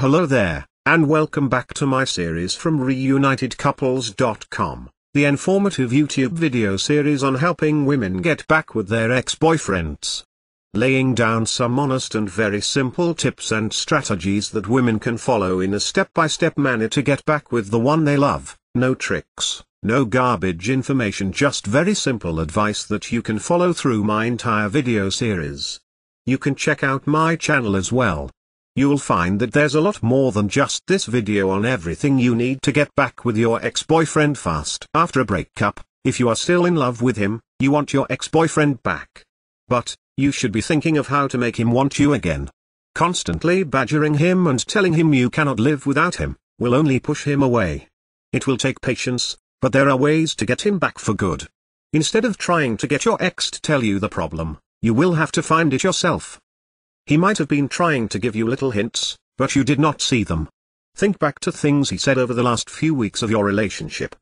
Hello there, and welcome back to my series from reunitedcouples.com, the informative YouTube video series on helping women get back with their ex-boyfriends. Laying down some honest and very simple tips and strategies that women can follow in a step-by-step manner to get back with the one they love. No tricks, no garbage information, just very simple advice that you can follow through my entire video series. You can check out my channel as well. You'll find that there's a lot more than just this video on everything you need to get back with your ex-boyfriend fast. After a breakup, if you are still in love with him, you want your ex-boyfriend back. But, you should be thinking of how to make him want you again. Constantly badgering him and telling him you cannot live without him, will only push him away. It will take patience, but there are ways to get him back for good. Instead of trying to get your ex to tell you the problem, you will have to find it yourself. He might have been trying to give you little hints, but you did not see them. Think back to things he said over the last few weeks of your relationship.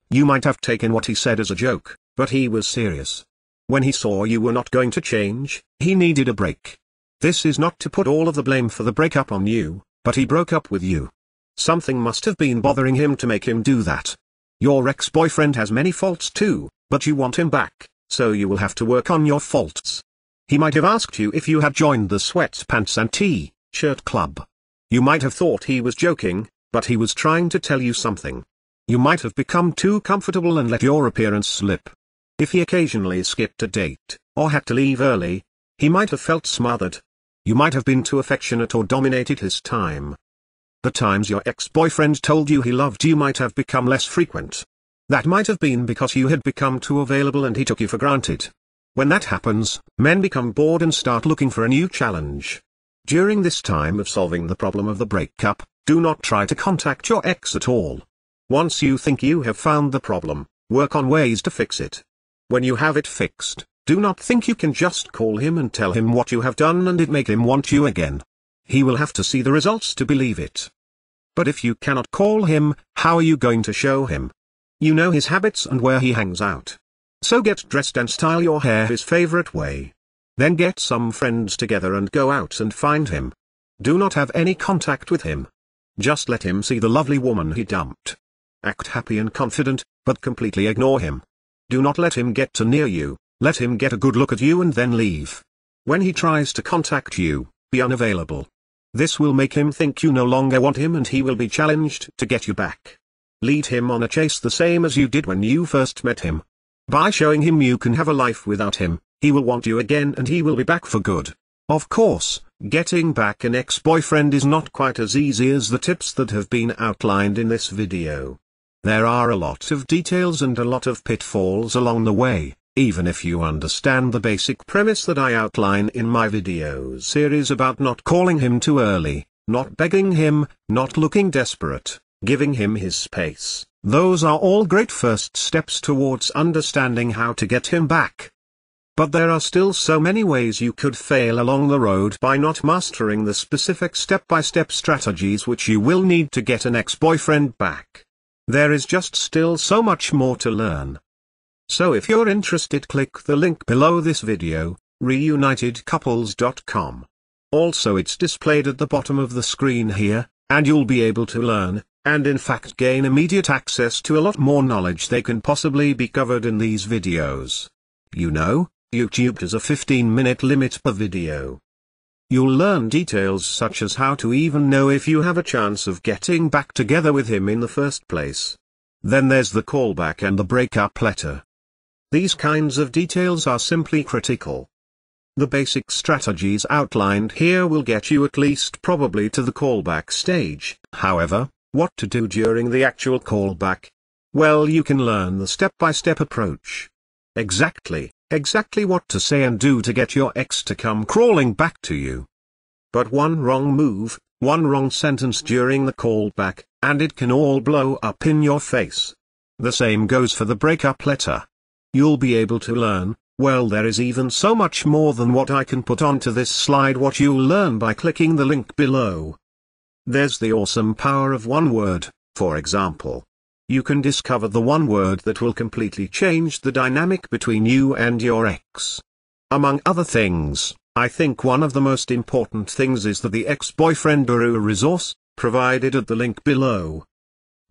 You might have taken what he said as a joke, but he was serious. When he saw you were not going to change, he needed a break. This is not to put all of the blame for the breakup on you, but he broke up with you. Something must have been bothering him to make him do that. Your ex-boyfriend has many faults too, but you want him back, so you will have to work on your faults. He might have asked you if you had joined the sweatpants and t-shirt club. You might have thought he was joking, but he was trying to tell you something. You might have become too comfortable and let your appearance slip. If he occasionally skipped a date, or had to leave early, he might have felt smothered. You might have been too affectionate or dominated his time. The times your ex-boyfriend told you he loved you might have become less frequent. That might have been because you had become too available and he took you for granted. When that happens, men become bored and start looking for a new challenge. During this time of solving the problem of the breakup, do not try to contact your ex at all. Once you think you have found the problem, work on ways to fix it. When you have it fixed, do not think you can just call him and tell him what you have done and it make him want you again. He will have to see the results to believe it. But if you cannot call him, how are you going to show him? You know his habits and where he hangs out. So get dressed and style your hair his favorite way. Then get some friends together and go out and find him. Do not have any contact with him. Just let him see the lovely woman he dumped. Act happy and confident, but completely ignore him. Do not let him get too near you, let him get a good look at you and then leave. When he tries to contact you, be unavailable. This will make him think you no longer want him and he will be challenged to get you back. Lead him on a chase the same as you did when you first met him. By showing him you can have a life without him, he will want you again and he will be back for good. Of course, getting back an ex-boyfriend is not quite as easy as the tips that have been outlined in this video. There are a lot of details and a lot of pitfalls along the way, even if you understand the basic premise that I outline in my video series about not calling him too early, not begging him, not looking desperate, giving him his space. Those are all great first steps towards understanding how to get him back. But there are still so many ways you could fail along the road by not mastering the specific step-by-step strategies which you will need to get an ex-boyfriend back. There is just still so much more to learn. So if you're interested, click the link below this video, reunitedcouples.com. Also it's displayed at the bottom of the screen here, and you'll be able to learn, and in fact gain immediate access to a lot more knowledge they can possibly be covered in these videos. You know, YouTube has a 15-minute limit per video. You'll learn details such as how to even know if you have a chance of getting back together with him in the first place. Then there's the callback and the breakup letter. These kinds of details are simply critical. The basic strategies outlined here will get you at least probably to the callback stage. However, what to do during the actual callback? Well, you can learn the step-by-step approach. Exactly what to say and do to get your ex to come crawling back to you. But one wrong move, one wrong sentence during the callback, and it can all blow up in your face. The same goes for the breakup letter. You'll be able to learn, well, there is even so much more than what I can put onto this slide what you'll learn by clicking the link below. There's the awesome power of one word, for example. You can discover the one word that will completely change the dynamic between you and your ex. Among other things, I think one of the most important things is that the ex-boyfriend guru resource, provided at the link below.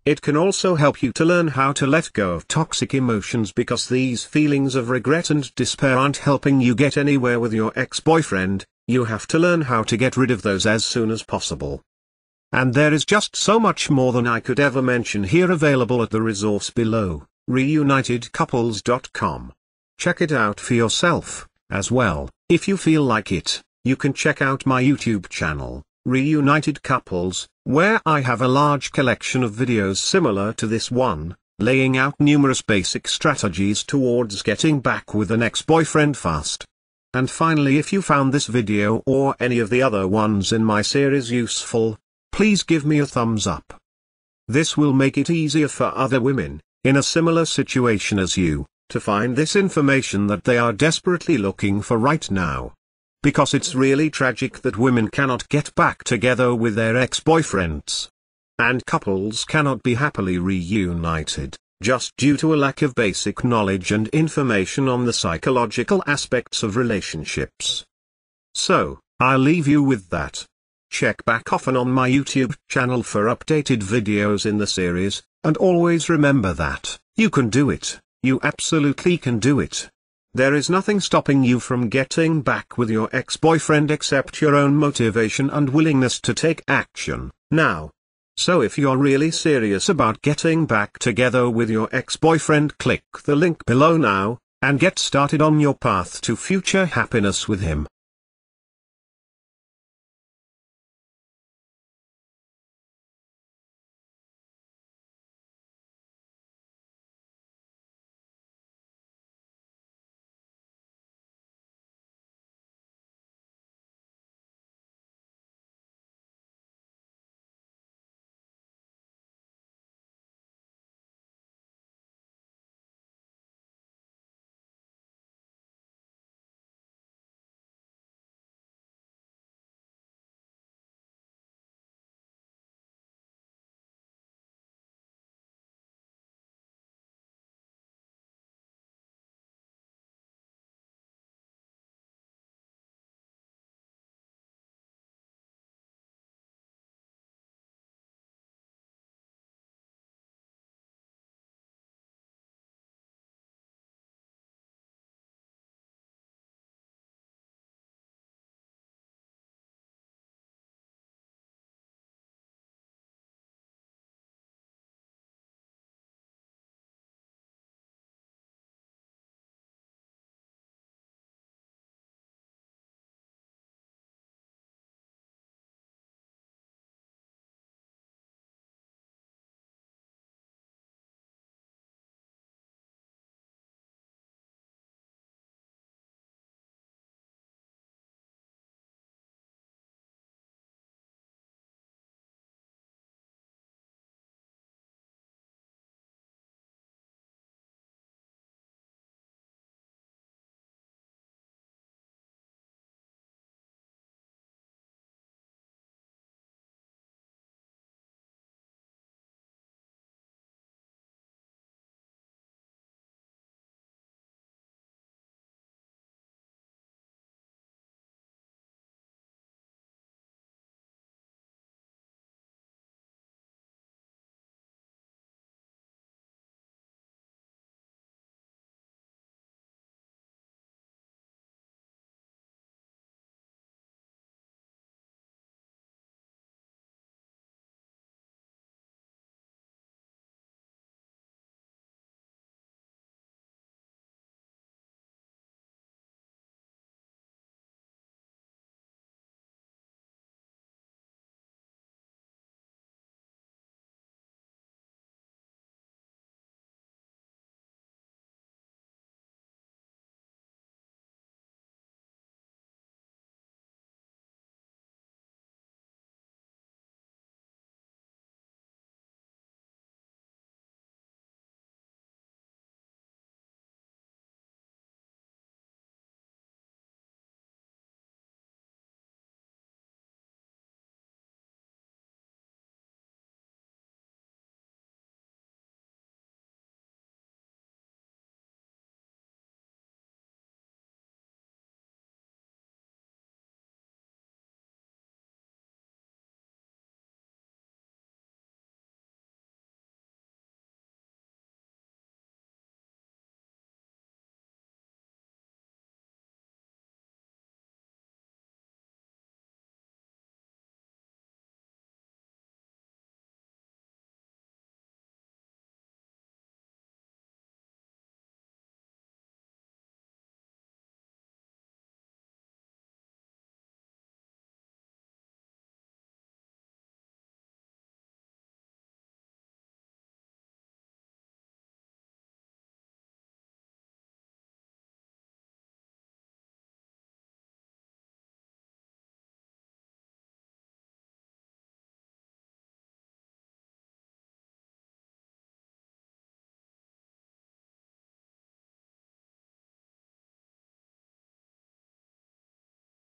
It can also help you to learn how to let go of toxic emotions, because these feelings of regret and despair aren't helping you get anywhere with your ex-boyfriend. You have to learn how to get rid of those as soon as possible. And there is just so much more than I could ever mention here available at the resource below, reunitedcouples.com. Check it out for yourself, as well. If you feel like it, you can check out my YouTube channel, Reunited Couples, where I have a large collection of videos similar to this one, laying out numerous basic strategies towards getting back with an ex-boyfriend fast. And finally, if you found this video or any of the other ones in my series useful, please give me a thumbs up. This will make it easier for other women, in a similar situation as you, to find this information that they are desperately looking for right now. Because it's really tragic that women cannot get back together with their ex-boyfriends. And couples cannot be happily reunited, just due to a lack of basic knowledge and information on the psychological aspects of relationships. So, I'll leave you with that. Check back often on my YouTube channel for updated videos in the series, and always remember that, you can do it, you absolutely can do it. There is nothing stopping you from getting back with your ex-boyfriend except your own motivation and willingness to take action, now. So if you're really serious about getting back together with your ex-boyfriend, click the link below now, and get started on your path to future happiness with him.